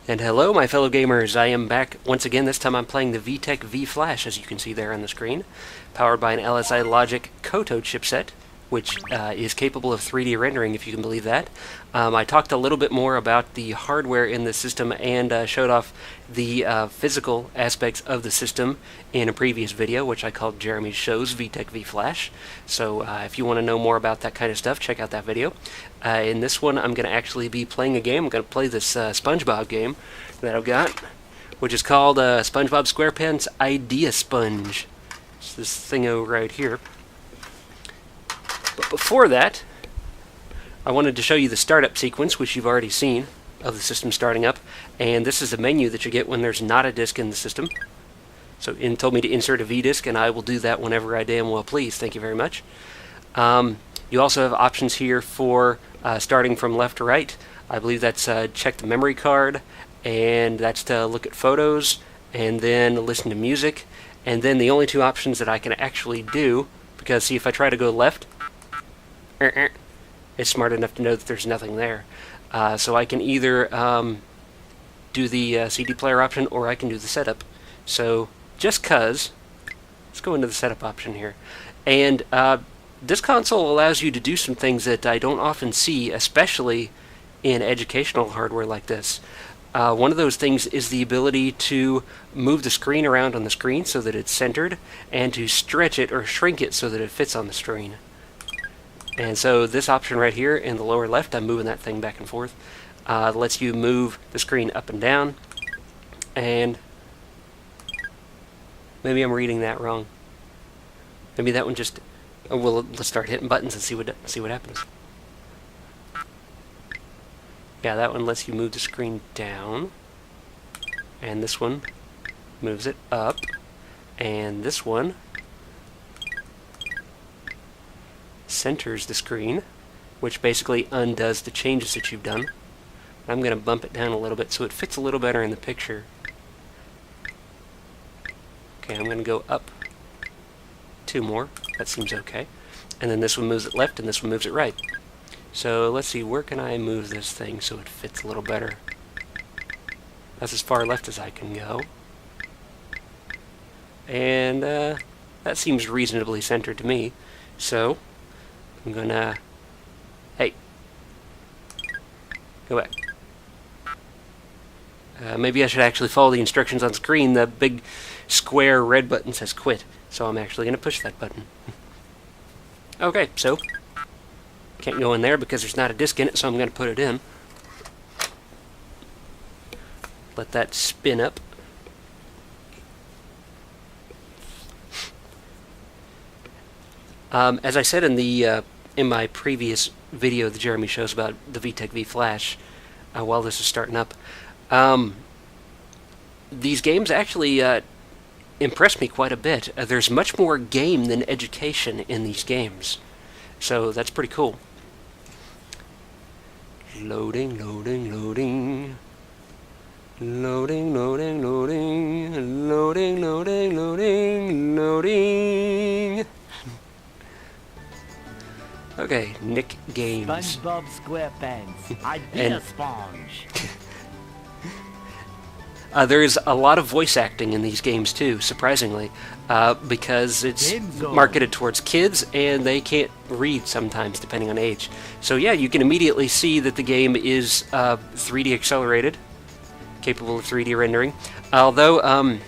And hello, my fellow gamers. I am back once again. This time I'm playing the Vtech V.Flash, as you can see there on the screen, powered by an LSI Logic Koto chipset, which is capable of 3D rendering, if you can believe that. I talked a little bit more about the hardware in the system and showed off the physical aspects of the system in a previous video, which I called Jeremy Shows Vtech V.Flash. So if you want to know more about that kind of stuff, check out that video. In this one, I'm going to actually be playing a game. I'm going to play this Spongebob game that I've got, which is called Spongebob Squarepants Idea Sponge. It's this thing over right here. But before that, I wanted to show you the startup sequence, which you've already seen, of the system starting up. And this is a menu that you get when there's not a disk in the system. So it told me to insert a V-disk, and I will do that whenever I damn well please. Thank you very much. You also have options here for starting from left to right. I believe that's check the memory card, and that's to look at photos, and then listen to music. And then the only two options that I can actually do, because see, if I try to go left, it's smart enough to know that there's nothing there. So I can either do the CD player option, or I can do the setup. So just cause, let's go into the setup option here. And this console allows you to do some things that I don't often see, especially in educational hardware like this. One of those things is the ability to move the screen around on the screen so that it's centered, and to stretch it or shrink it so that it fits on the screen. And so this option right here in the lower left, I'm moving that thing back and forth, lets you move the screen up and down. And maybe I'm reading that wrong. Maybe that one just... Oh, well, let's start hitting buttons and see what happens. Yeah, that one lets you move the screen down, and this one moves it up, and this one centers the screen, which basically undoes the changes that you've done. I'm going to bump it down a little bit so it fits a little better in the picture. Okay, I'm going to go up 2 more. That seems okay. And then this one moves it left, and this one moves it right. So let's see, where can I move this thing so it fits a little better? That's as far left as I can go. And that seems reasonably centered to me. So I'm gonna... Hey! Go back. Maybe I should actually follow the instructions on screen. The big square red button says quit. So I'm actually going to push that button. Okay, so can't go in there because there's not a disk in it, so I'm going to put it in. Let that spin up. As I said in my previous video that Jeremy shows about the Vtech V.Flash, while this is starting up, these games actually impressed me quite a bit. There's much more game than education in these games, so that's pretty cool. Loading, loading, loading. Loading, loading, loading. Loading, loading, loading, loading. Okay, Nick Games. Spongebob Squarepants. Idea Sponge. There's a lot of voice acting in these games too, surprisingly, because it's marketed towards kids and they can't read sometimes, depending on age. So yeah, you can immediately see that the game is 3D accelerated, capable of 3D rendering. Although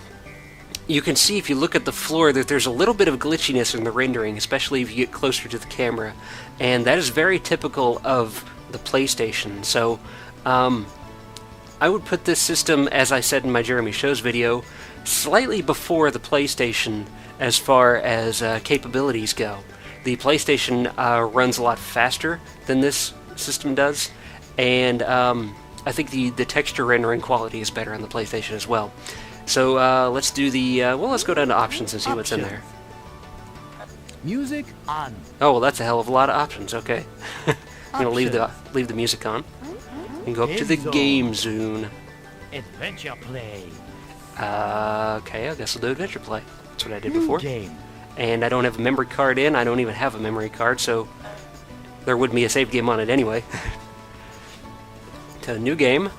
you can see if you look at the floor that there's a little bit of glitchiness in the rendering, especially if you get closer to the camera, and that is very typical of the PlayStation. So I would put this system, as I said in my Jeremy Shows video, slightly before the PlayStation as far as capabilities go. The PlayStation runs a lot faster than this system does, and I think the texture rendering quality is better on the PlayStation as well. So let's do the, well, let's go down to options and see what's in there. Music on. Oh, well, that's a hell of a lot of options, okay. I'm going to leave the music on. And go up to the game zone. Adventure play. Okay, I guess I'll do adventure play. That's what I did before. Game. And I don't have a memory card in. I don't even have a memory card, so there wouldn't be a save game on it anyway. To a new game.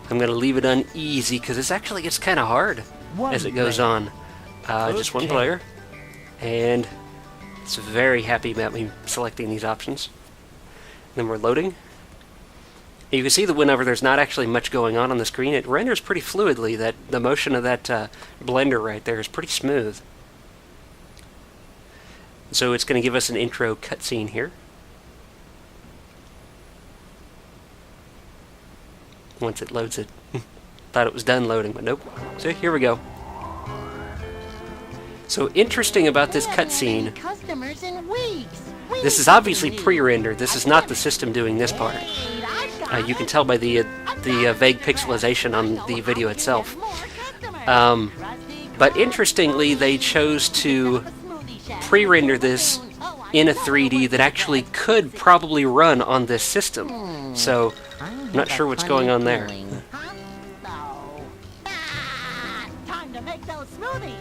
I'm going to leave it uneasy because this actually gets kind of hard as it goes on. Just one player. And it's very happy about me selecting these options. Then we're loading. You can see that whenever there's not actually much going on the screen, it renders pretty fluidly. That the motion of that blender right there is pretty smooth. So it's going to give us an intro cutscene here. Once it loads it. Thought it was done loading, but nope. So here we go. So interesting about this cutscene, this is obviously pre-rendered. This is not the system doing this part. You can tell by the vague pixelization on the video itself. But interestingly, they chose to pre-render this in a 3D that actually could probably run on this system. So, I'm not sure what's going on there. Time to make those smoothies.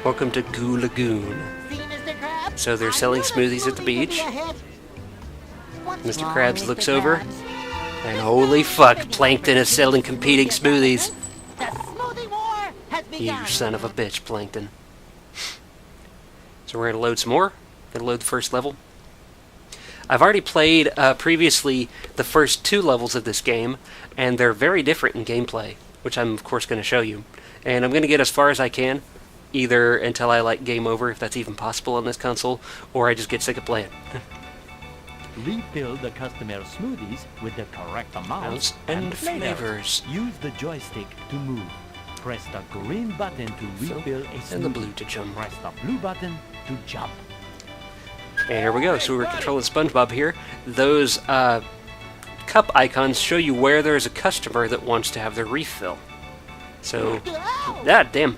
Welcome to Goo Lagoon. So they're selling smoothies at the beach. Mr. Krabs looks over, and holy fuck, Plankton is selling competing smoothies. You son of a bitch, Plankton. So we're going to load some more. Going to load the first level. I've already played previously the first 2 levels of this game, and they're very different in gameplay, which I'm of course going to show you. And I'm going to get as far as I can, either until I like game over, if that's even possible on this console, or I just get sick of playing. Refill the customer smoothies with the correct amount and flavors. Use the joystick to move. Press the green button to refill a smoothie. And the blue to jump. Press the blue button to jump. And here we go. So we're controlling SpongeBob here. Those cup icons show you where there's a customer that wants to have their refill. So, damn.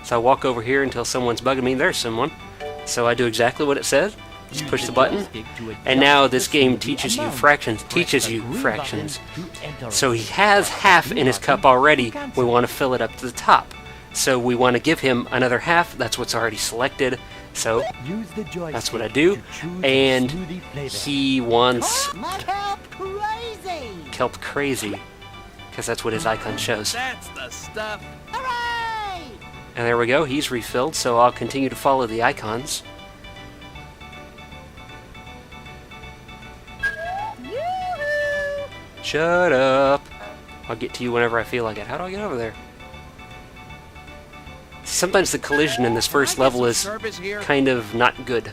So I walk over here until someone's bugging me. There's someone. So I do exactly what it says. Just push the button. And now this game teaches you fractions. So he has half in his cup already. We want to fill it up to the top. So we want to give him another half. That's what's already selected. So that's what I do. And he wants Kelp Crazy, because that's what his icon shows. That's the stuff. And there we go. He's refilled. So I'll continue to follow the icons. Shut up. I'll get to you whenever I feel like it. How do I get over there? Sometimes the collision in this first level is kind of not good.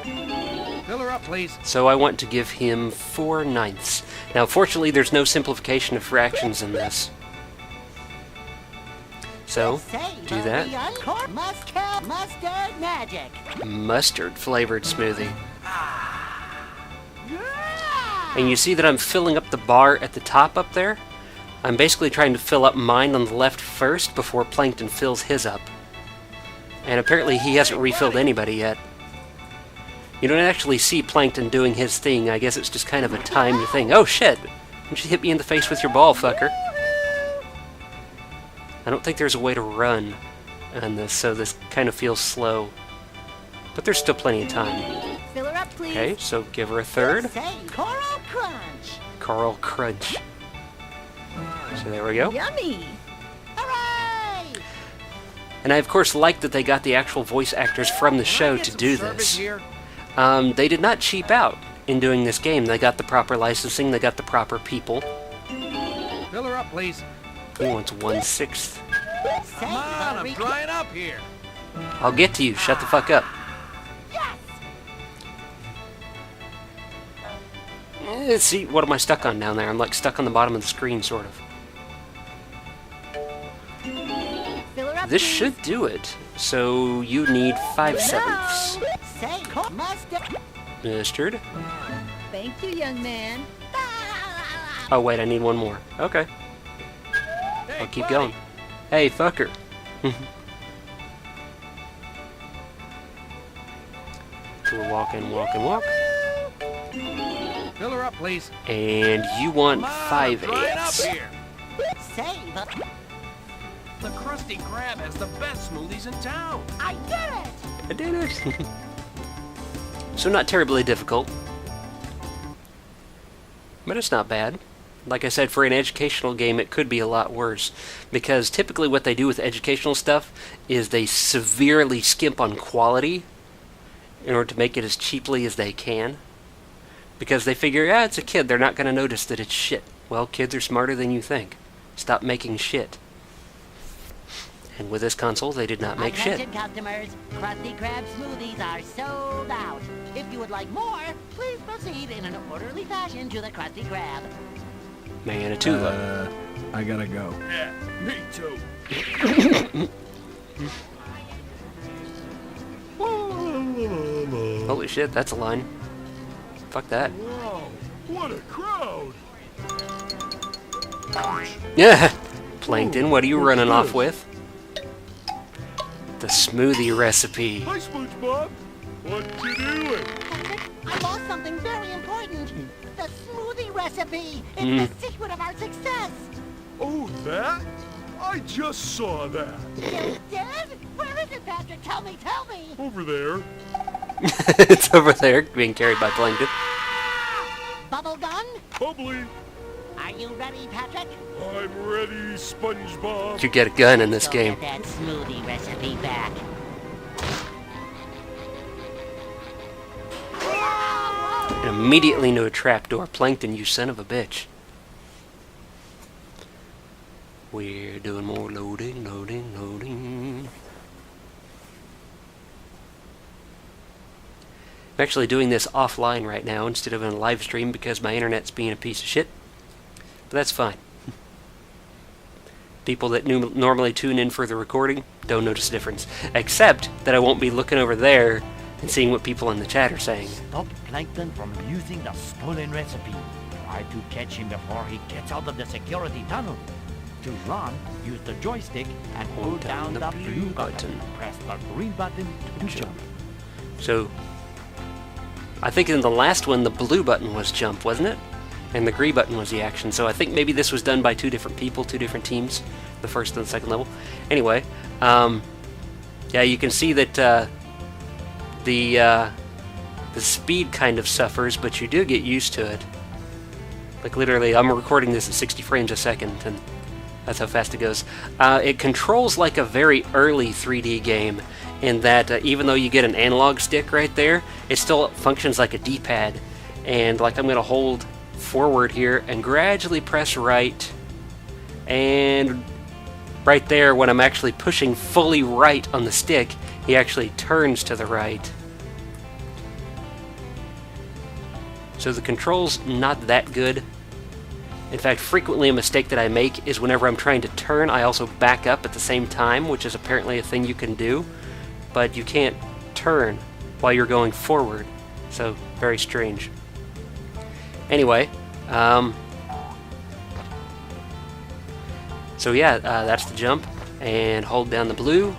Fill her up, please. So I want to give him 4/9. Now, fortunately, there's no simplification of fractions in this. So, do that. Mustard magic. Mustard flavored smoothie. And you see that I'm filling up the bar at the top up there? I'm basically trying to fill up mine on the left first before Plankton fills his up. And apparently he hasn't refilled anybody yet. You don't actually see Plankton doing his thing. I guess it's just kind of a timed thing. Oh shit! Don't you hit me in the face with your ball, fucker. I don't think there's a way to run on this, so this kind of feels slow. But there's still plenty of time. Fill her up, please. Okay, so give her a third. Coral Crunch. Coral Crunch. So there we go. Yummy. Hooray! And I of course like that they got the actual voice actors from the show to do this. They did not cheap out in doing this game. They got the proper licensing, they got the proper people. Fill her up, please. He wants 1/6. Come on, I'm drying up here. I'll get to you, shut the fuck up. See, what am I stuck on down there? I'm like stuck on the bottom of the screen, sort of. Fill her up, This please. should do it. So you need 5/7. Mustard. Thank you, young man. Oh wait, I need one more. Okay. I'll keep going. Hey, fucker. So we'll walk and walk and walk. Fill her up, please. And you want Come on, I'm drying up 5/8. here. The Krusty Krab has the best smoothies in town. I did it! I did it. So not terribly difficult. But it's not bad. like I said, for an educational game, it could be a lot worse. Because typically what they do with educational stuff is they severely skimp on quality in order to make it as cheaply as they can. Because they figure, yeah, it's a kid, they're not going to notice that it's shit. Well, kids are smarter than you think. Stop making shit. And with this console, they did not make shit. Attention customers, Krusty Krab smoothies are sold out. If you would like more, please proceed in an orderly fashion to the Krusty Krab. Manitoula. I gotta go. Yeah, me too. Holy shit, that's a line. Fuck that. Whoa, what a crowd! Yeah! Plankton, what are you running off with? The smoothie recipe. Hi, Spongebob. What you doing? Patrick, I lost something very important. The smoothie recipe. It's the secret of our success. Oh, that? I just saw that. You did? Where is it, Patrick? Tell me, tell me. Over there. It's over there, being carried by Plankton. Bubble gun? Bubbly. Are you ready, Patrick? I'm ready, Spongebob. You get a gun in this Go game. Get that smoothie recipe back. And immediately into a trapdoor. Plankton, you son of a bitch. We're doing more loading, loading, loading. I'm actually doing this offline right now instead of in a live stream because my internet's being a piece of shit. But that's fine. People that normally tune in for the recording don't notice a difference. Except that I won't be looking over there and seeing what people in the chat are saying. Stop Plankton from using the stolen recipe. Try to catch him before he gets out of the security tunnel. To run, use the joystick and hold down the blue button. Press the green button to jump. So, I think in the last one the blue button was jump, wasn't it? And the green button was the action. So I think maybe this was done by two different people, two different teams, the first and the second level. Anyway, yeah, you can see that the speed kind of suffers, but you do get used to it. Like literally, I'm recording this at 60 frames a second, and that's how fast it goes. It controls like a very early 3D game, in that even though you get an analog stick right there, it still functions like a D-pad. And like I'm going to hold forward here and gradually press right, and right there when I'm actually pushing fully right on the stick, he actually turns to the right. So the control's not that good. In fact, frequently a mistake that I make is whenever I'm trying to turn, I also back up at the same time, which is apparently a thing you can do, but you can't turn while you're going forward. So, very strange. Anyway, so yeah, that's the jump, and hold down the blue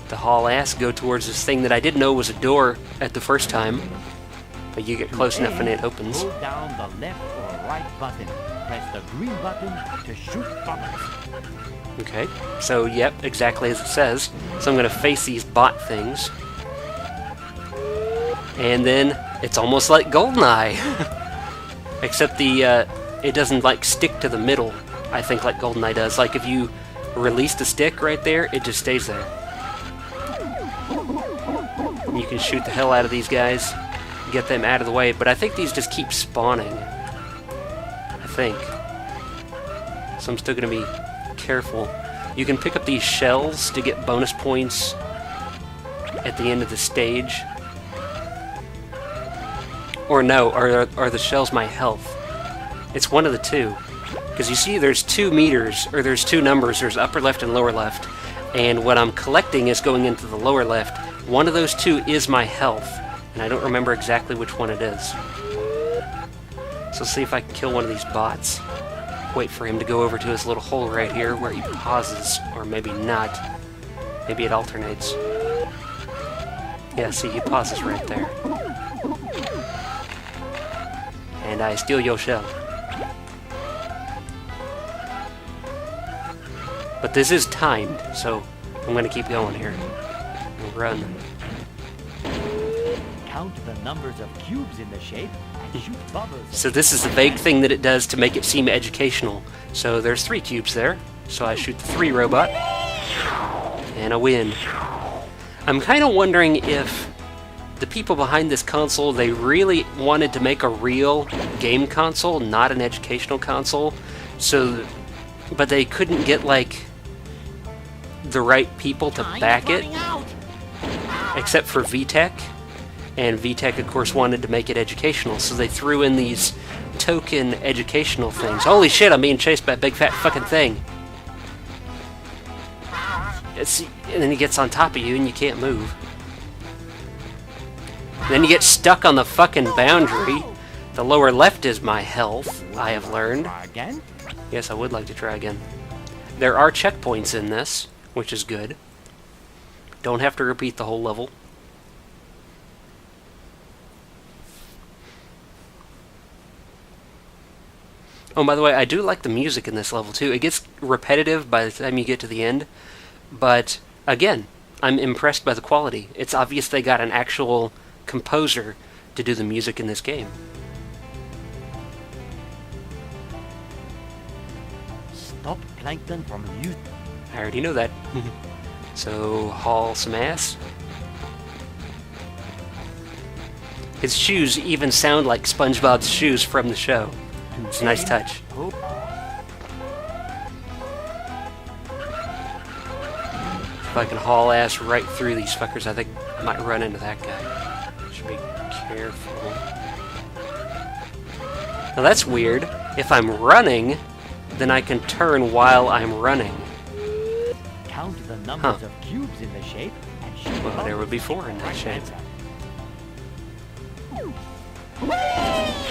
to haul ass, go towards this thing that I didn't know was a door at the first time, but you get close enough and it opens. Hold down the left or right button. Press the green button to shoot bubbles. Okay, so yep, exactly as it says. So I'm going to face these bot things, and then it's almost like GoldenEye. Except it doesn't like stick to the middle, I think, like GoldenEye does. Like if you release the stick right there, it just stays there. And you can shoot the hell out of these guys, get them out of the way, but I think these just keep spawning. I think. So I'm still going to be careful. You can pick up these shells to get bonus points at the end of the stage. Or no, are the shells my health? It's one of the two. Because you see there's 2 meters, or there's 2 numbers, there's upper left and lower left. And what I'm collecting is going into the lower left. One of those 2 is my health, and I don't remember exactly which one it is. So see if I can kill one of these bots. Wait for him to go over to his little hole right here where he pauses, or maybe not. Maybe it alternates. Yeah, see, he pauses right there. And I steal your shell. But this is timed, so I'm going to keep going here. And run. Count the numbers of cubes in the shape shoot bubbles. So this is the vague thing that it does to make it seem educational. So there's 3 cubes there. So I shoot the 3 robot. And I win. I'm kind of wondering if the people behind this console, they really wanted to make a real game console, not an educational console. So, but they couldn't get, like, the right people to back it. Except for Vtech. And Vtech, of course, wanted to make it educational, so they threw in these token educational things. Holy shit, I'm being chased by a big fat fucking thing. And then he gets on top of you and you can't move. Then you get stuck on the fucking boundary. The lower left is my health, I have learned. Again? Yes, I would like to try again. There are checkpoints in this, which is good. Don't have to repeat the whole level. Oh, by the way, I do like the music in this level, too. It gets repetitive by the time you get to the end. But, again, I'm impressed by the quality. It's obvious they got an actual composer to do the music in this game. Stop plankton from you. I already know that. So, haul some ass. His shoes even sound like SpongeBob's shoes from the show. It's a nice touch. If I can haul ass right through these fuckers, I think I might run into that guy. Should be careful. Now that's weird. If I'm running, then I can turn while I'm running. Count the numbers of cubes in the shape and shoot. Well, there would be 4 in that shape.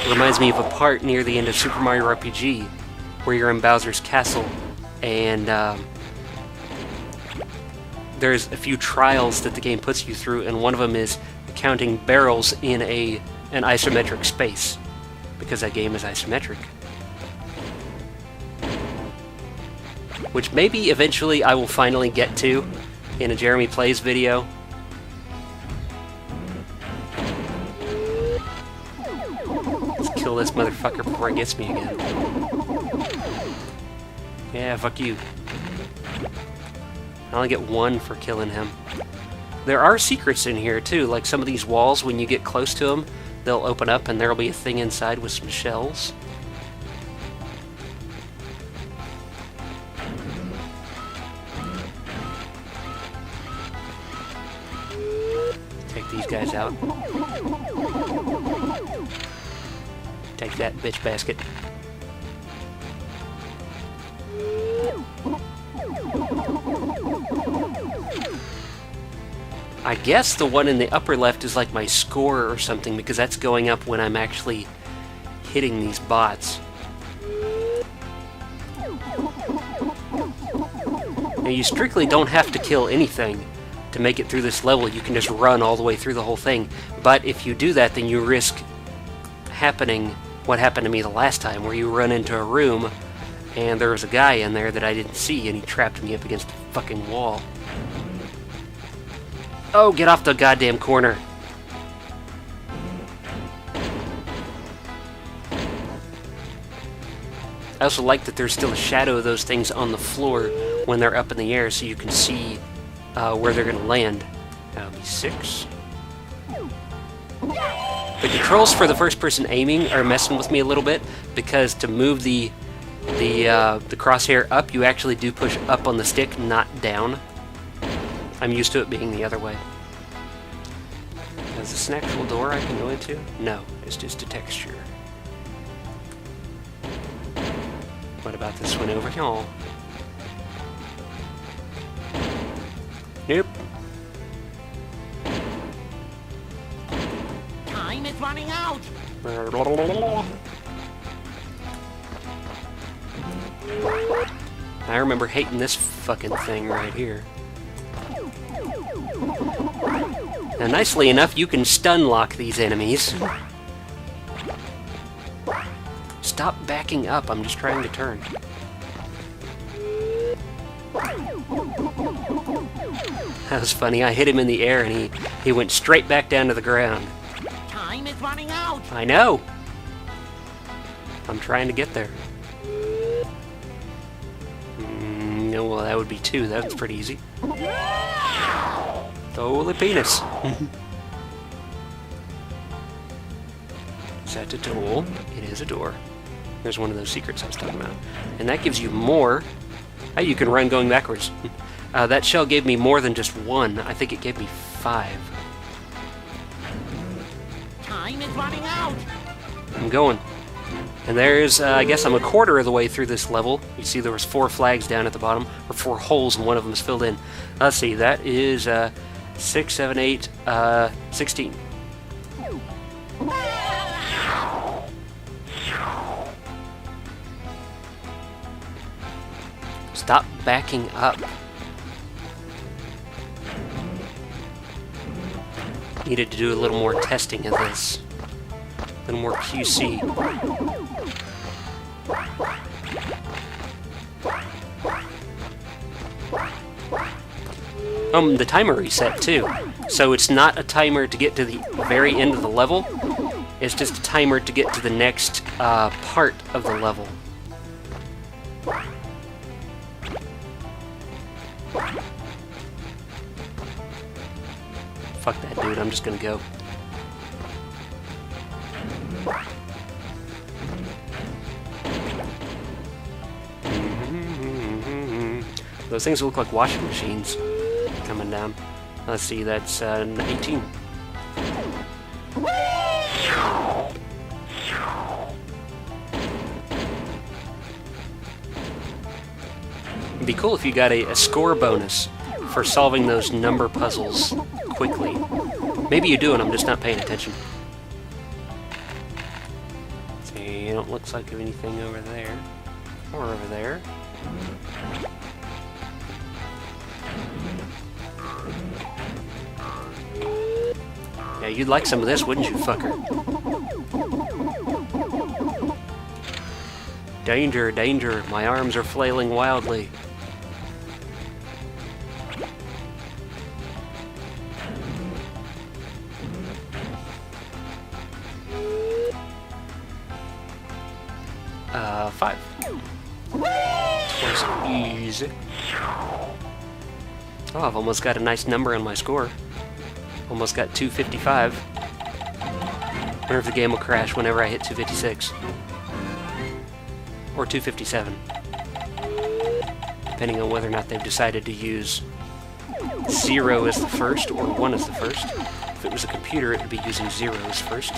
Reminds me of a part near the end of Super Mario RPG where you're in Bowser's castle and there's a few trials that the game puts you through, and one of them is counting barrels in an isometric space, because that game is isometric. Which maybe eventually I will finally get to in a Jeremy Plays video. Let's kill this motherfucker before he gets me again. Yeah, fuck you. I only get 1 for killing him. There are secrets in here too, like some of these walls, when you get close to them, they'll open up and there'll be a thing inside with some shells. Take these guys out. Take that, bitch basket. I guess the one in the upper left is like my score or something, because that's going up when I'm actually hitting these bots. Now you strictly don't have to kill anything to make it through this level. You can just run all the way through the whole thing. But if you do that, then you risk happening what happened to me the last time, where you run into a room and there was a guy in there that I didn't see and he trapped me up against the fucking wall. Oh, get off the goddamn corner. I also like that there's still a shadow of those things on the floor when they're up in the air, so you can see where they're going to land. That'll be 6. The controls for the first-person aiming are messing with me a little bit, because to move the crosshair up, you actually do push up on the stick, not down. I'm used to it being the other way. Is this an actual door I can go into? No, it's just a texture. What about this one over here? Nope. Time is running out. I remember hating this fucking thing right here. Now, nicely enough, you can stun lock these enemies. Stop backing up, I'm just trying to turn. That was funny, I hit him in the air and he went straight back down to the ground. Time is running out. I know! I'm trying to get there. No, well, that would be 2. That's pretty easy. Holy penis. Is that a door? It is a door. There's one of those secrets I was talking about. And that gives you more. Oh, you can run going backwards. That shell gave me more than just 1. I think it gave me 5. Time is running out. I'm going. And there's, I guess I'm a quarter of the way through this level. You see there was 4 flags down at the bottom, or 4 holes, and one of them is filled in. Let's see, that is 6, 7, 8, 16. Stop backing up. Needed to do a little more testing of this. A little more QC. The timer reset too. So it's not a timer to get to the very end of the level. It's just a timer to get to the next part of the level. Fuck that dude, I'm just gonna go. Those things look like washing machines coming down. Let's see, that's 18. It'd be cool if you got a score bonus for solving those number puzzles quickly. Maybe you do and I'm just not paying attention. See, it don't look like anything over there. Or over there. Yeah, you'd like some of this, wouldn't you, fucker? Danger, danger, my arms are flailing wildly. Five. Twice easy. Oh, I've almost got a nice number on my score. Almost got 255. Wonder if the game will crash whenever I hit 256. Or 257. Depending on whether or not they've decided to use 0 as the first or 1 as the first. If it was a computer, it would be using 0 as first.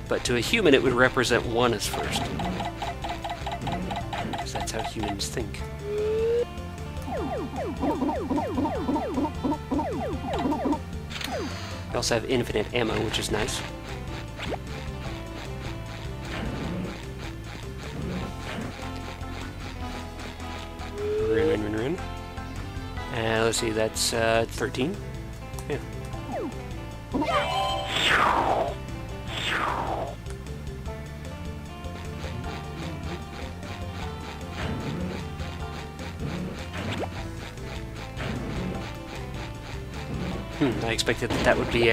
But to a human, it would represent 1 as first. Because that's how humans think. We also have infinite ammo, which is nice. Run. And let's see, that's 13. Yeah. I expected that would be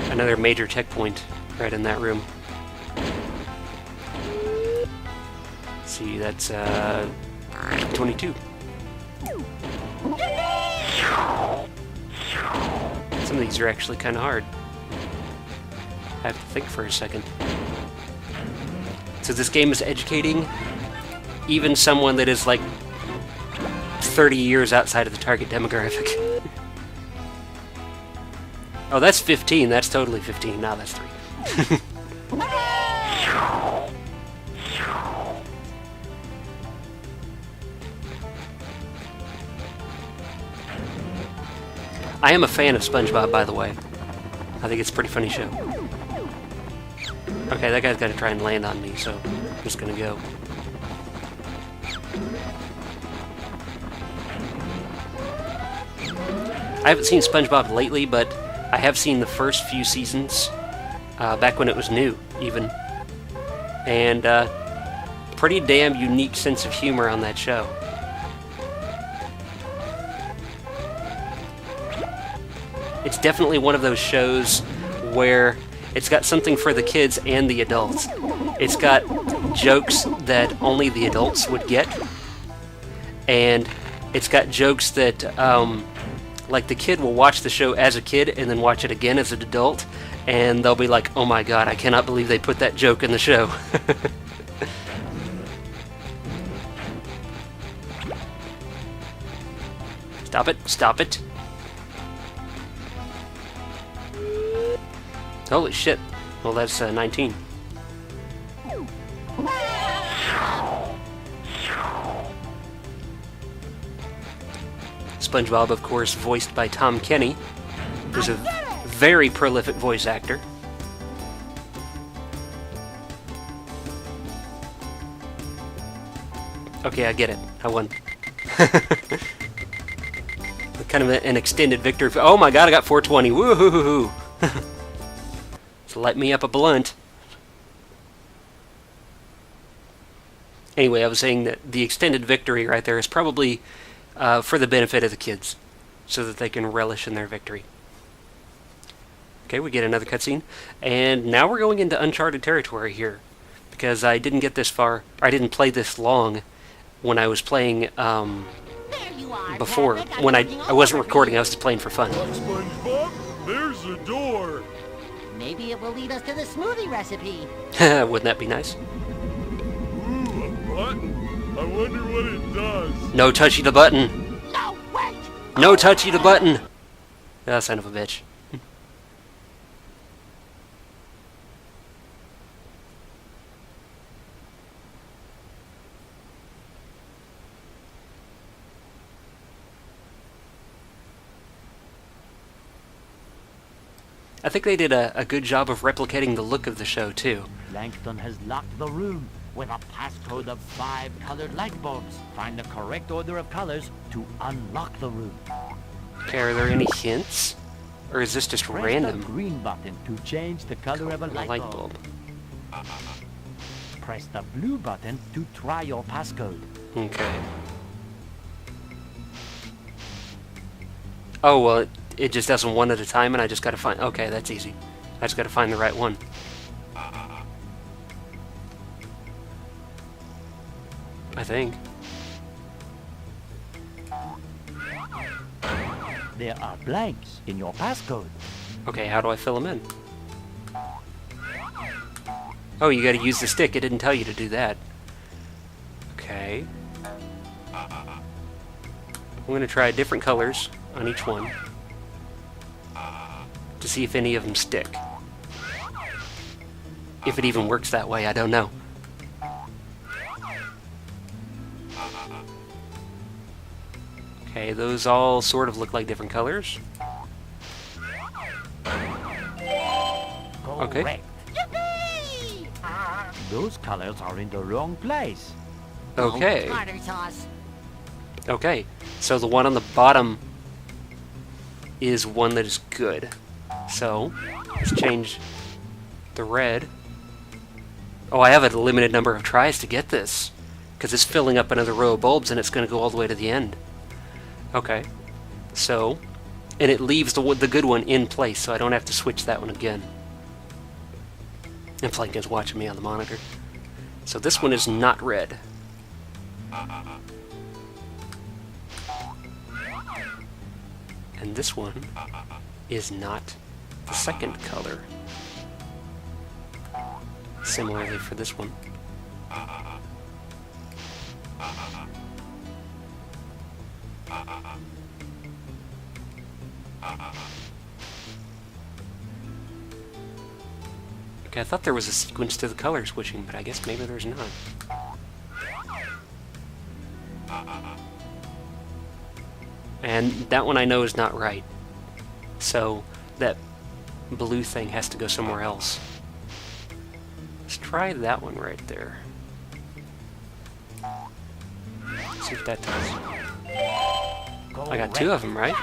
another major checkpoint right in that room. Let's see, that's 22. Some of these are actually kind of hard. I have to think for a second. So this game is educating even someone that is like 30 years outside of the target demographic. Oh, that's 15. That's totally 15. Now that's 3. I am a fan of SpongeBob, by the way. I think it's a pretty funny show. Okay, that guy's got to try and land on me, so I'm just gonna go. I haven't seen SpongeBob lately, but I have seen the first few seasons, back when it was new, even. And, pretty damn unique sense of humor on that show. It's definitely one of those shows where it's got something for the kids and the adults. It's got jokes that only the adults would get, and it's got jokes that, like, the kid will watch the show as a kid and then watch it again as an adult, and they'll be like, oh my god, I cannot believe they put that joke in the show. Stop it, stop it. Holy shit. Well, that's 19. SpongeBob, of course, voiced by Tom Kenny, who's a very prolific voice actor. Okay, I get it. I won. Kind of an extended victory. Oh my god, I got 420. Woohoo! So light me up a blunt. Anyway, I was saying that the extended victory right there is probably for the benefit of the kids, so that they can relish in their victory. Okay, we get another cutscene, and now we're going into uncharted territory here, because I didn't get this far, or I didn't play this long when I was playing before. When I wasn't recording, I was just playing for fun. Look, SpongeBob, there's a door. Maybe it will lead us to the smoothie recipe. Wouldn't that be nice? Ooh, a button. I wonder what it does. No touchy the button. No, wait! No touchy the button. Ah, son of a bitch. I think they did a good job of replicating the look of the show, too. Plankton has locked the room with a passcode of 5 colored light bulbs. Find the correct order of colors to unlock the room. Okay, are there any hints? Or is this just Press random? the green button to change the color of a light Light bulb. bulb. Press the blue button to try your passcode. Okay. Oh, well, it just does them one at a time, and I just gotta find... Okay, that's easy. I just gotta find the right one. I think. There are blanks in your passcode. Okay, how do I fill them in? Oh, you gotta use the stick. It didn't tell you to do that. Okay. I'm gonna try different colors on each one to see if any of them stick. If it even works that way, I don't know. Okay, those all sort of look like different colors. Okay. Correct. Those colors are in the wrong place. Okay. Tartar sauce. Okay, so the one on the bottom is one that is good. So, let's change the red. Oh, I have a limited number of tries to get this, because it's filling up another row of bulbs and it's going to go all the way to the end. Okay, so, and it leaves the good one in place, so I don't have to switch that one again. And Plankton's watching me on the monitor. So this one is not red. And this one is not the second color. Similarly for this one. Okay, I thought there was a sequence to the color switching, but I guess maybe there's not. And that one I know is not right. So that blue thing has to go somewhere else. Let's try that one right there. See if that does. I got two of them, right?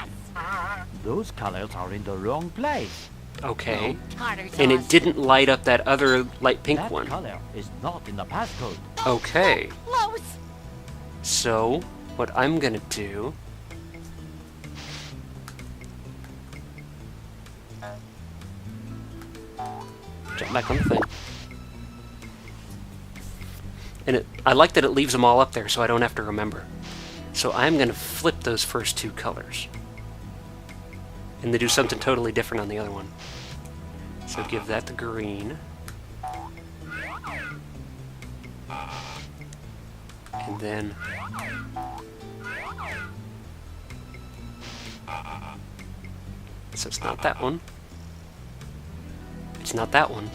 Those colors are in the wrong place. Okay. Tartar sauce. And it didn't light up that other light pink That one. color is not in the passcode. Okay. Close. So, what I'm gonna do... Jump back on the thing. And I like that it leaves them all up there so I don't have to remember. So I'm going to flip those first two colors. And then do something totally different on the other one. So give that the green. And then... So it's not that one. It's not that one.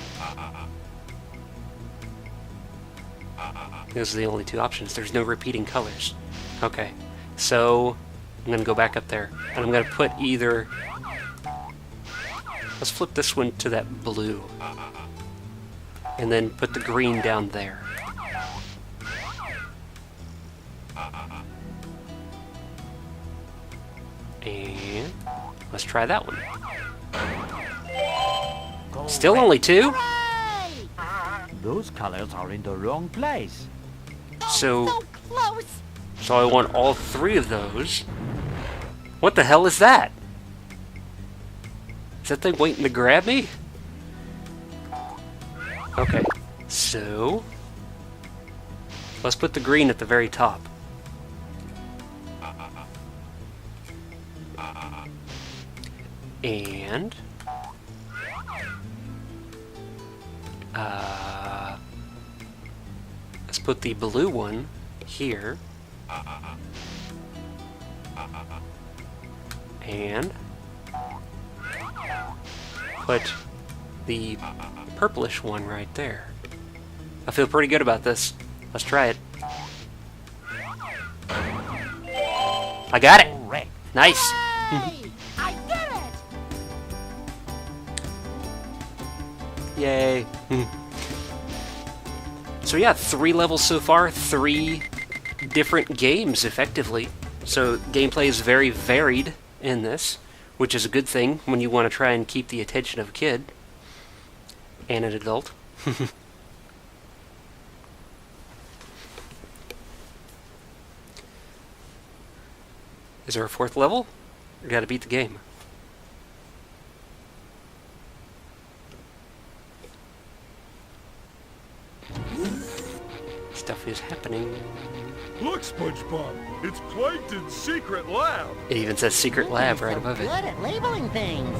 Those are the only two options. There's no repeating colors. Okay, so I'm going to go back up there. And I'm going to put either... Let's flip this one to that blue. And then put the green down there. And let's try that one. Still only two? Those colors are in the wrong place. So Close. I want all three of those. What the hell is that? Is that thing waiting to grab me? Okay, so let's put the green at the very top. And let's put the blue one here. And put the purplish one right there. I feel pretty good about this. Let's try it. I got it! Correct. Nice! Hey, I did it! Yay! So yeah, 3 levels so far, 3 different games, effectively. So gameplay is very varied in this, which is a good thing when you want to try and keep the attention of a kid and an adult. Is there a 4th level? You gotta beat the game. Stuff is happening. Look, SpongeBob, it's Plankton's secret lab. It even says secret lab right above Good it. at labeling things.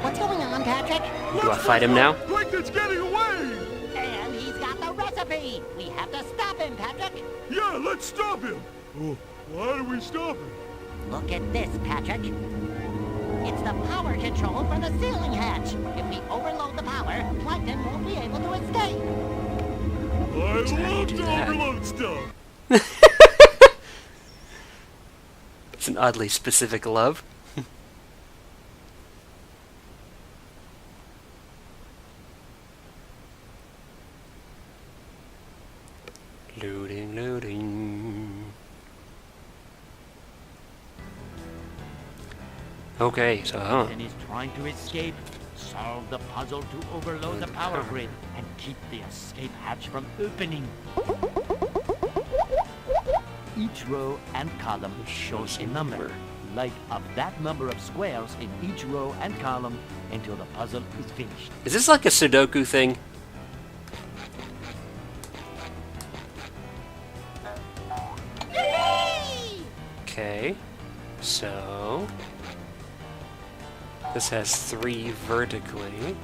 What's going on, Patrick? Do I fight him now? Plankton's getting away! And he's got the recipe. We have to stop him, Patrick. Yeah, let's stop him. Oh, why do we stop him? Look at this, Patrick. It's the power control for the ceiling hatch. If we overload the power, Plankton won't be able to escape. I So how do you love do to that? overload stuff. It's an oddly specific love. Loading, loading. Okay, so And is trying to escape. Solve the puzzle to overload the power grid and keep the escape hatch from opening. Each row and column shows a number. Light up that number of squares in each row and column until the puzzle is finished. is this like a Sudoku thing? Okay, so this has 3 vertically.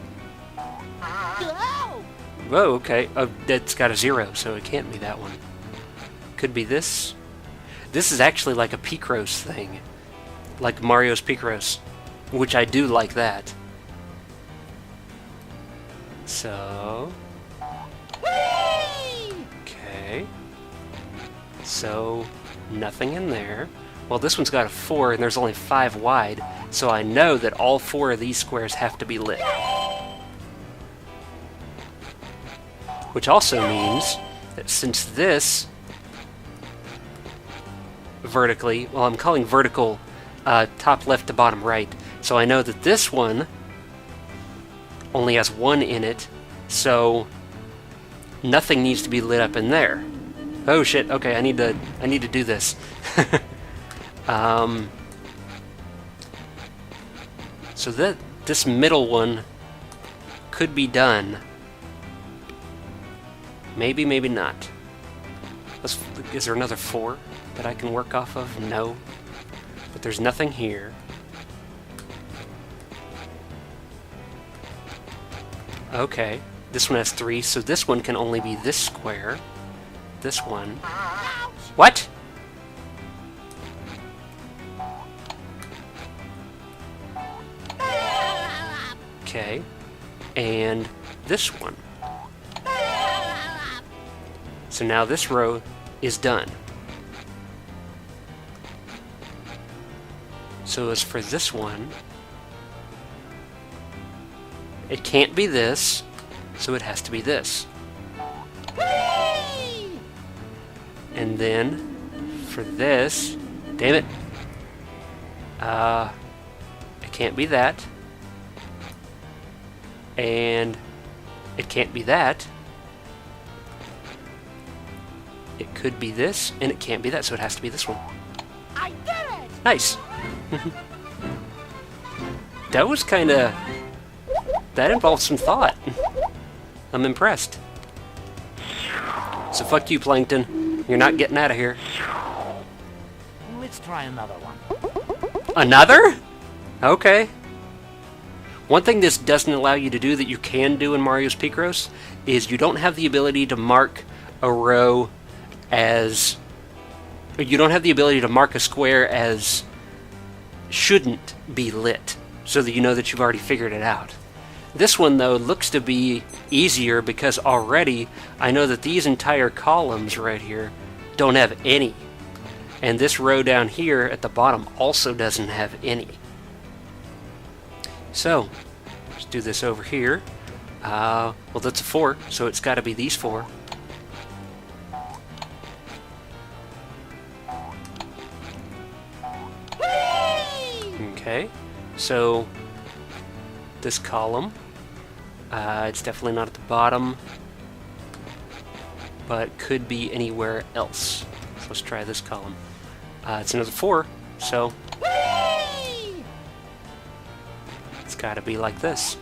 Go! Whoa, okay. Oh, that's got a 0, so it can't be that one. Could be this. This is actually like a Picross thing. Like Mario's Picross. Which I do like that. So... Okay. So, nothing in there. Well, this one's got a 4, and there's only 5 wide, so I know that all 4 of these squares have to be lit. Which also means that since this vertically, well, I'm calling vertical top left to bottom right, so I know that this one only has 1 in it, so nothing needs to be lit up in there. Oh shit, okay, I need to do this. So that this middle one could be done. Maybe, maybe not. Is there another 4 that I can work off of? No. But there's nothing here. Okay. This one has 3, so this one can only be this square. This one. What? Okay. And this one. So now this row is done. So as for this one, it can't be this, so it has to be this. And then for this, damn it, it can't be that, and it can't be that. It could be this, and it can't be that, so it has to be this one. I did it! Nice. That was kind of... That involved some thought. I'm impressed. So fuck you, Plankton. You're not getting out of here. Let's try another one. Another? Okay. One thing this doesn't allow you to do that you can do in Mario's Picross is you don't have the ability to mark a row as... You don't have the ability to mark a square as shouldn't be lit, so that you know that you've already figured it out. This one, though, looks to be easier because already I know that these entire columns right here don't have any. And this row down here at the bottom also doesn't have any. So, let's do this over here. Well, that's a 4, so it's got to be these 4. Okay, so this column, it's definitely not at the bottom, but could be anywhere else. So let's try this column. It's another 4, so it's got to be like this.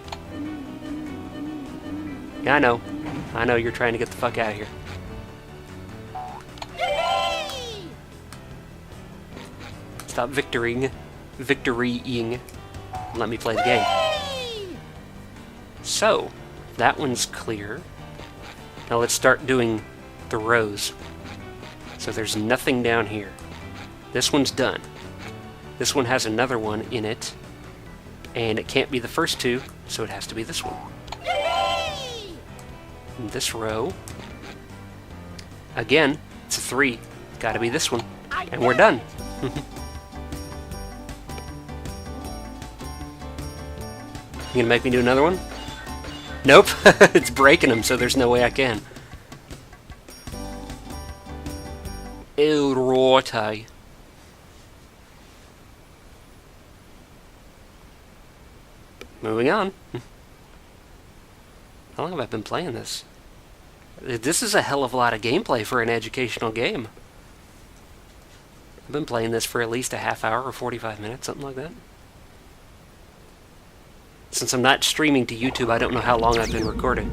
Yeah, I know you're trying to get the fuck out of here. Stop victorying. Let me play the game. So, that one's clear. Now let's start doing the rows. So there's nothing down here. This one's done. This one has another one in it. And it can't be the first 2, so it has to be this one. And this row, again, it's a 3. Gotta be this one. And we're done. You gonna make me do another one? Nope. It's breaking them, so there's no way I can. Righty. Moving on. How long have I been playing this? This is a hell of a lot of gameplay for an educational game. I've been playing this for at least a half hour or 45 minutes, something like that. Since I'm not streaming to YouTube, I don't know how long I've been recording.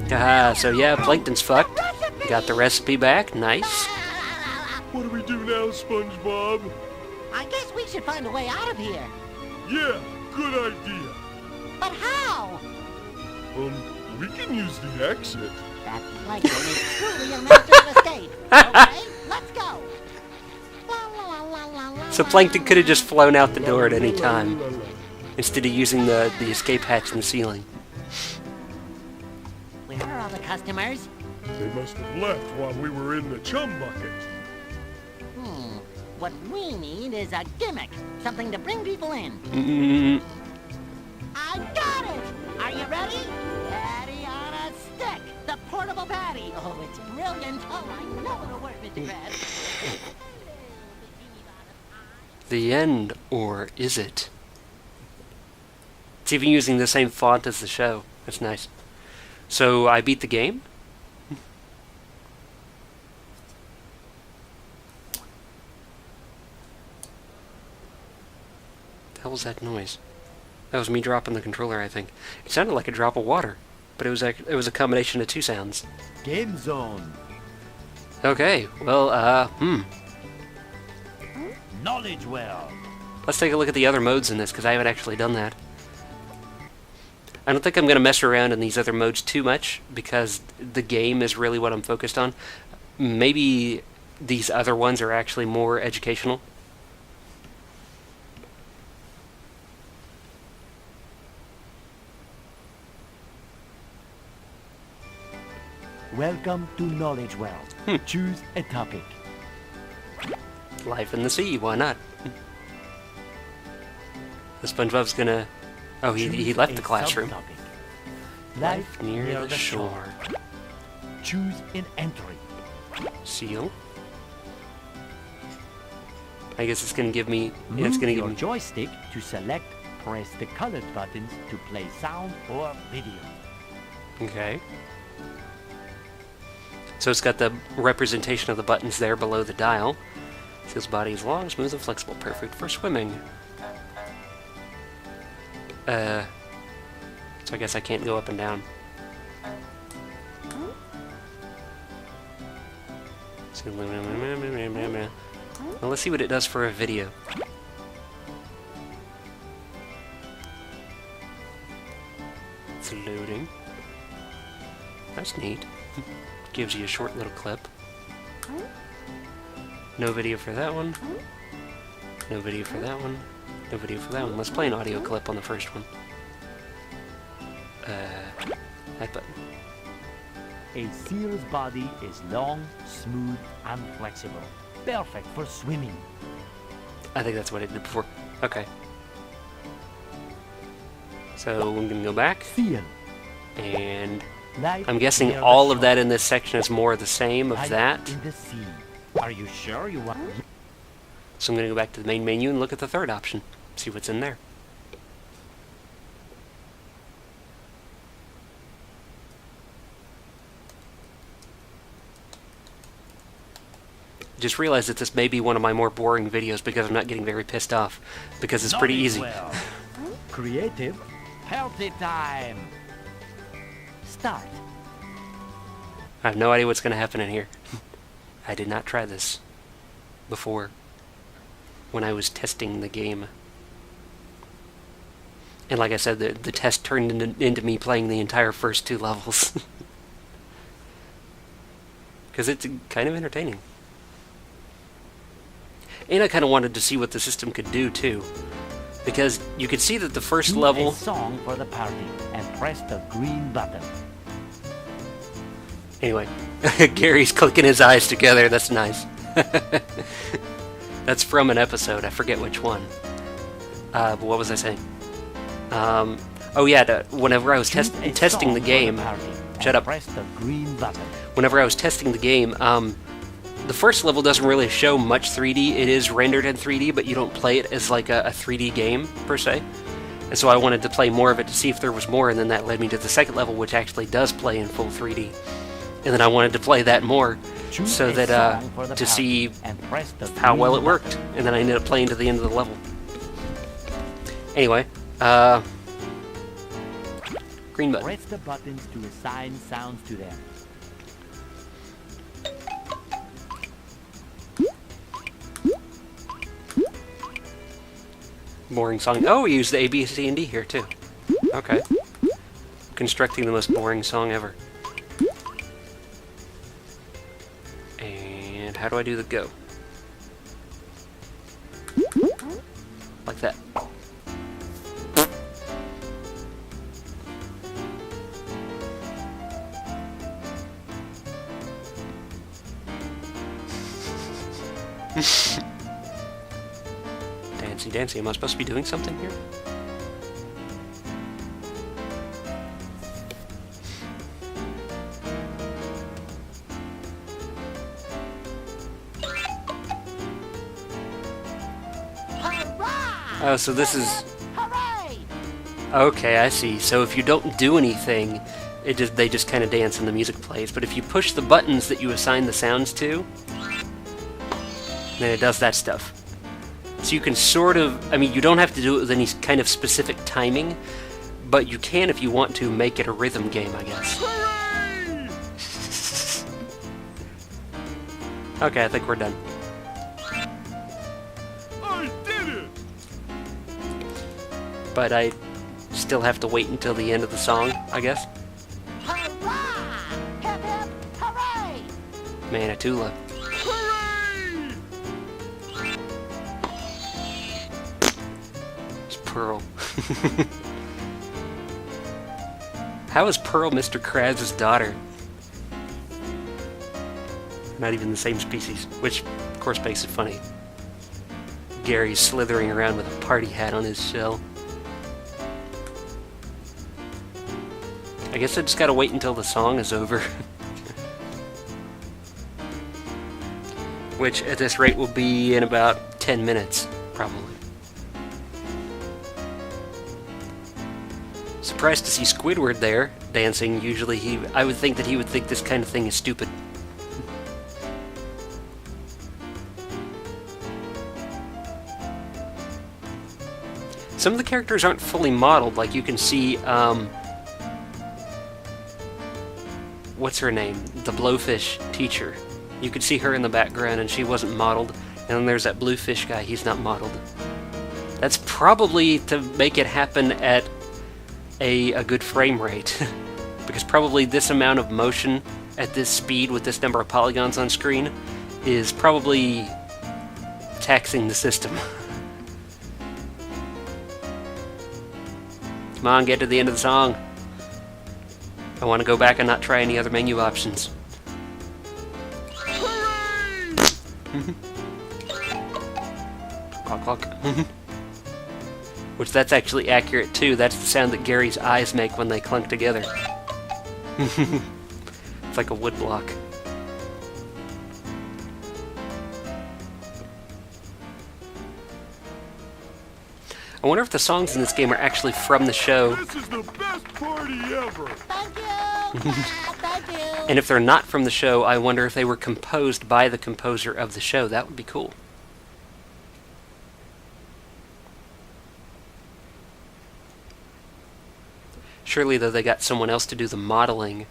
So yeah, Plankton's fucked. Got the recipe back, nice. What do we do now, SpongeBob? I guess we should find a way out of here. Yeah, good idea. But how? We can use the exit. That Plankton is truly a master of escape. Okay, let's go. So Plankton could have just flown out the door at any time, instead of using the escape hatch in the ceiling. Where are all the customers? They must have left while we were in the chum bucket. What we need is a gimmick. Something to bring people in. I got it! Are you ready? Patty on a stick. The portable patty. Oh, it's brilliant. Oh, I know it'll work, Mr. Krabs. The end, or is it? It's even using the same font as the show. That's nice. So, I beat the game? The hell was that noise? That was me dropping the controller, I think. It sounded like a drop of water, but it was a combination of two sounds. Game zone. Okay, well, Knowledge well. let's take a look at the other modes in this, because I haven't actually done that. I don't think I'm going to mess around in these other modes too much, because the game is really what I'm focused on. Maybe these other ones are actually more educational. Welcome to Knowledge Well. Choose a topic. Life in the sea, why not? The SpongeBob's gonna... Oh, he Choose left a the classroom. subtopic. Life near the shore. Choose an entry. Seal. I guess it's gonna give me... Yeah, it's Move gonna give your me... joystick to select. Press the colored buttons to play sound or video. Okay. So it's got the representation of the buttons there below the dial. It says body is long, smooth, and flexible, perfect for swimming. So I guess I can't go up and down. Well, let's see what it does for a video. It's loading. That's neat. Gives you a short little clip. No video for that one. No video for that one. No video for that one. Let's play an audio clip on the first one. That button. A seal's body is long, smooth, and flexible. Perfect for swimming. I think that's what it did before. Okay. So I'm gonna go back, Seal. and Life I'm guessing near the all of shore. that in this section is more of the same of Life that. in the sea. Are you sure you want? So I'm gonna go back to the main menu and look at the third option. See what's in there. Just realized that this may be one of my more boring videos because I'm not getting very pissed off, because it's pretty easy. Well. Creative. Healthy time. Start. I have no idea what's going to happen in here. I did not try this before when I was testing the game. And like I said, the test turned into me playing the entire first two levels. Because it's kind of entertaining. And I kind of wanted to see what the system could do, too. Because you could see that the first Choose level... a song for the party and press the green button. Anyway, Gary's clicking his eyes together. That's nice. That's from an episode. I forget which one. But what was I saying? Oh yeah, whenever I was Choose a testing song the for game... party Shut and up. Press the green button. Whenever I was testing the game, the first level doesn't really show much 3D. It is rendered in 3D, but you don't play it as like a 3D game, per se. And so I wanted to play more of it to see if there was more, and then that led me to the second level, which actually does play in full 3D. And then I wanted to play that more, Choose so a that song for the to party see and press the how green well it button. worked. And then I ended up playing to the end of the level. Anyway, green button. Press the buttons to assign sounds to them. Boring song. Oh, we used the A, B, C, and D here, too. Okay. Constructing the most boring song ever. And how do I do the go? Like that. Dancy, dancy. Am I supposed to be doing something here? Oh, so this is... Hooray! Okay, I see. So if you don't do anything, they just kind of dance and the music plays. But if you push the buttons that you assign the sounds to, then it does that stuff. So you can sort of, I mean, you don't have to do it with any kind of specific timing, but you can, if you want to, make it a rhythm game, I guess. Hooray! Okay, I think we're done. I did it! But I still have to wait until the end of the song, I guess. Hurrah! Hip hip, hooray! Manitoula. Hooray! It's Pearl. How is Pearl Mr. Krabs' daughter? Not even the same species, which, of course, makes it funny. Gary's slithering around with a party hat on his shell. I guess I just gotta wait until the song is over. Which, at this rate, will be in about 10 minutes, probably. Surprised to see Squidward there, dancing. Usually I would think that he would think this kind of thing is stupid. Some of the characters aren't fully modeled, like you can see, what's her name? The Blowfish teacher. You could see her in the background and she wasn't modeled. And then there's that Bluefish guy, he's not modeled. That's probably to make it happen at a good frame rate. Because probably this amount of motion at this speed with this number of polygons on screen is probably taxing the system. Come on, get to the end of the song. I want to go back and not try any other menu options. Clock, clock. Which, that's actually accurate too. That's the sound that Gary's eyes make when they clunk together. It's like a wood block. I wonder if the songs in this game are actually from the show. This is the best party ever! Thank you! Thank you! And if they're not from the show, I wonder if they were composed by the composer of the show. That would be cool. Surely, though, they got someone else to do the modeling,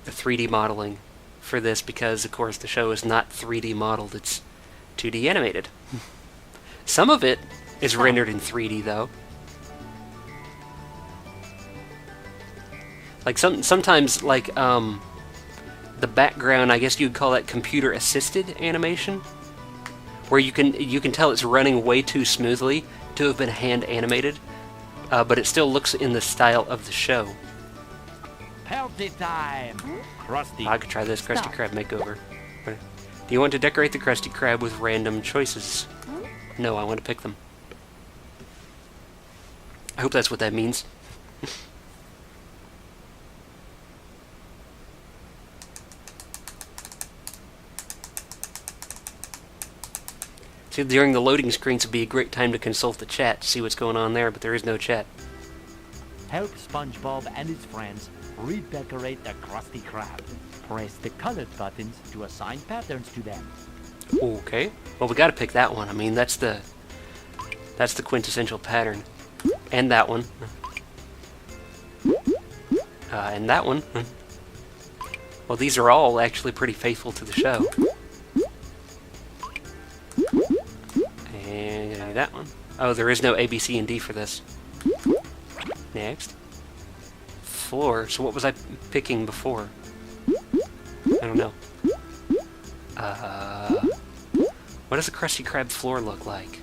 the 3D modeling, for this, because, of course, the show is not 3D modeled, it's 2D animated. Some of it is rendered in 3D, though. Like, sometimes, like, the background, I guess you'd call that computer-assisted animation, where you can tell it's running way too smoothly to have been hand-animated. But it still looks in the style of the show. Healthy time! Krusty. I could try this Krusty Krab makeover. Do you want to decorate the Krusty Krab with random choices? No, I want to pick them. I hope that's what that means. See, during the loading screens would be a great time to consult the chat, see what's going on there, but there is no chat. Help SpongeBob and his friends redecorate the Krusty Krab. Press the colored buttons to assign patterns to them. Okay. Well, we gotta pick that one. I mean, that's the quintessential pattern. And that one. And that one. Well, these are all actually pretty faithful to the show. And gonna do that one. Oh, there is no A, B, C, and D for this. Next. Floor. So what was I picking before? I don't know. What does a Krusty Krab floor look like?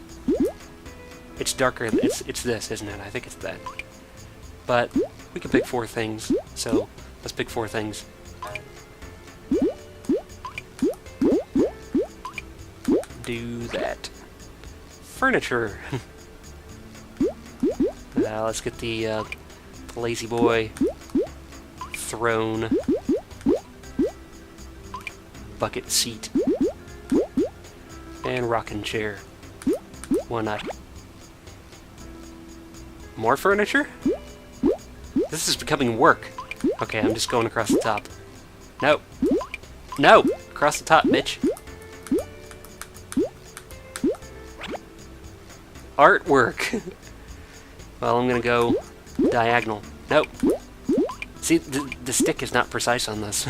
It's darker. It's this, isn't it? I think it's that. But we can pick 4 things. So let's pick 4 things. Do that. Furniture. Let's get the lazy boy throne, bucket seat, and rocking chair. Why not? More furniture? This is becoming work. Okay, I'm just going across the top. No. No! Across the top, bitch. artwork. Well, I'm gonna go diagonal. Nope. See, the stick is not precise on this.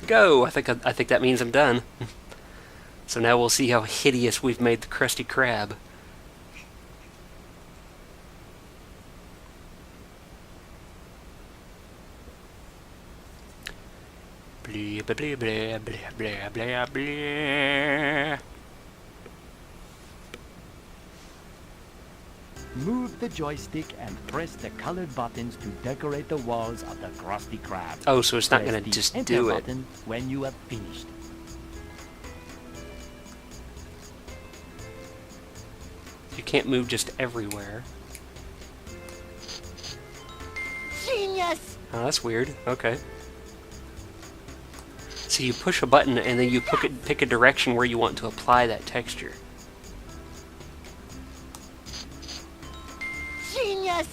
Go! I think that means I'm done. So now we'll see how hideous we've made the Krusty Krab. Blah, blah, blah, blah, blah, blah, blah. Move the joystick and press the colored buttons to decorate the walls of the Krusty Krab. Oh, so it's not Press going to the just enter do it. button when you have finished. You can't move just everywhere. Genius! Oh, that's weird. Okay. So you push a button and then you pick a direction where you want to apply that texture. Genius!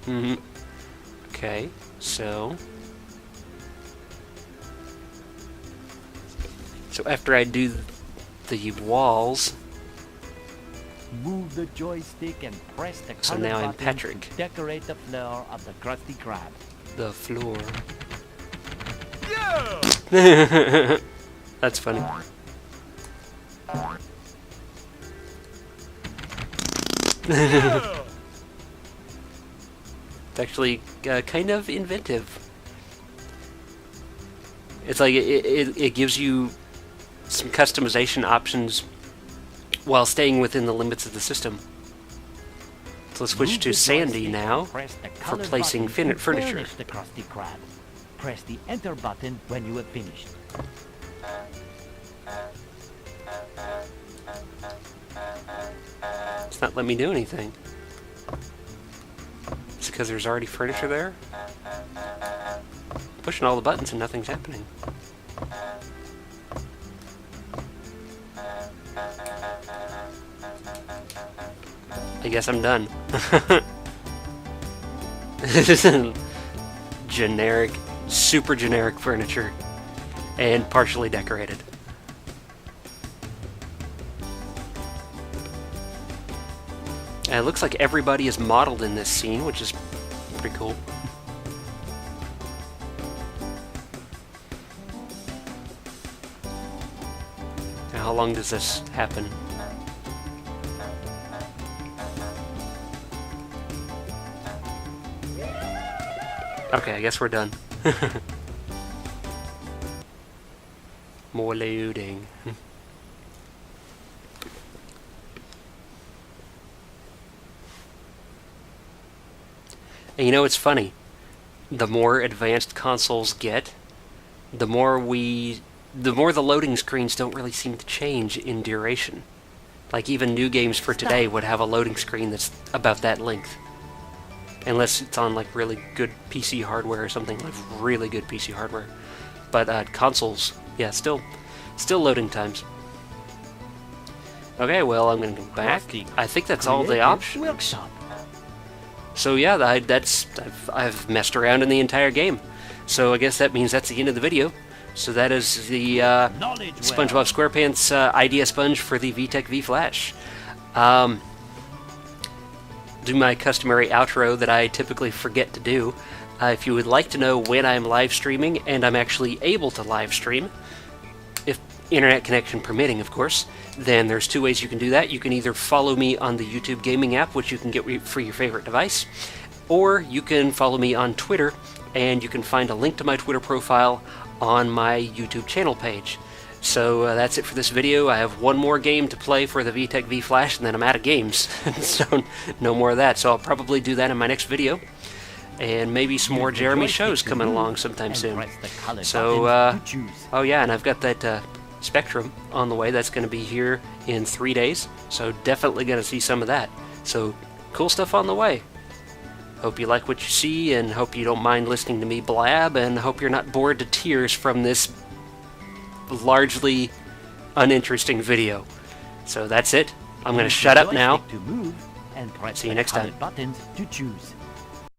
Mm-hmm. Okay, so after I do the walls, Move the joystick and press the So colored now I'm button Patrick. to decorate the floor of the Krusty Krab. the floor. Yeah! That's funny. Yeah! It's actually kind of inventive. It's like it gives you some customization options while staying within the limits of the system. So let's switch Move to the Sandy joystick now and press the for colored placing button to furniture. furnish the Krusty Krab. Press the enter button when you have finished. It's not letting me do anything. It's because there's already furniture there? Pushing all the buttons and nothing's happening. I guess I'm done. Generic, super generic furniture. And partially decorated. And it looks like everybody is modeled in this scene, which is pretty cool. Now, how long does this happen? Okay, I guess we're done. More loading. And you know, it's funny. The more advanced consoles get, the more the loading screens don't really seem to change in duration. Like even new games for today would have a loading screen that's about that length. Unless it's on like really good PC hardware or something, like really good PC hardware. But consoles, yeah, still loading times. Okay, well, I'm gonna go back. I think that's all the Creative options. Workshop. So yeah, I've messed around in the entire game. So I guess that means that's the end of the video. So that is the Knowledge SpongeBob SquarePants idea sponge for the Vtech V.Flash. Do my customary outro that I typically forget to do. If you would like to know when I'm live streaming, and I'm actually able to live stream, if internet connection permitting, of course, then there's two ways you can do that. You can either follow me on the YouTube gaming app, which you can get for your favorite device, or you can follow me on Twitter, and you can find a link to my Twitter profile on my YouTube channel page. So that's it for this video. I have one more game to play for the Vtech V.Flash, and then I'm out of games. So no more of that. So I'll probably do that in my next video. And maybe some more Jeremy shows coming along sometime soon. So, oh yeah, and I've got that Spectrum on the way. That's going to be here in 3 days. So definitely going to see some of that. So cool stuff on the way. Hope you like what you see, and hope you don't mind listening to me blab, and hope you're not bored to tears from this largely uninteresting video. So that's it. I'm going to shut up now. To move and press See you the next time. colored buttons to choose.